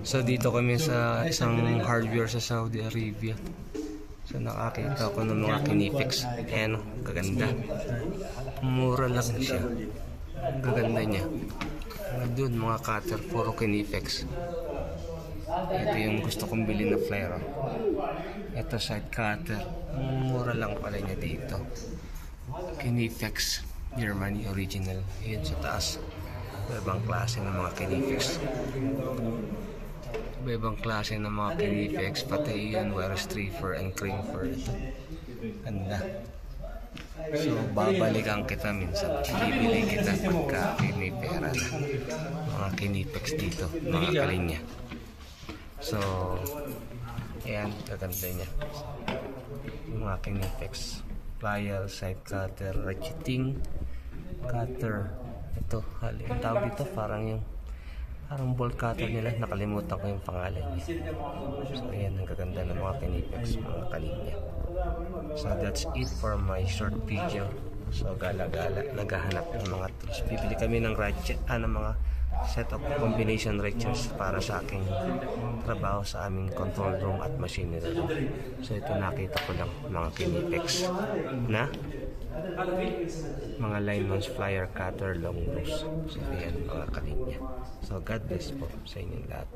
So dito kami sa isang hardware sa Saudi Arabia. So nakakita ko ng mga kinipix. Ayan, gaganda. Mura lang siya. Gaganda niya. Doon mga cutter, puro kinipix. Ito yung gusto kong bilhin na flare. Ito side cutter. Mura lang pala niya dito. Kinipix, Germany original. Ayan sa taas. Ibang klase ng mga kinipix. Ibang klase ng mga kinipix. Pati yun, wire stripper and crimper. Ito. Ganda. So, babalikan kita minsan. Bibili kita pagka may pera na. Mga kinipix dito. Mga kalinya. So, ayan, gaganda niya. Mga kinipix. Plier, side cutter, ratcheting, cutter. Ito, ang tawag dito parang bolt cutter nila. Nakalimutan ko yung pangalan niya. So ayan, ang gaganda ng mga kinipix, mga kalinya. So that's it for my short video. So gala-gala, naghahanap ng mga tools. Bibili kami ng ratchet, ng mga set of combination ratchets para sa aking trabaho sa aming control room at machinery room. So ito nakita ko lang mga kinipix na mga lineman's plier, cutter, long nose. So ayan, mga kalinya. So God bless po sa inyong lahat.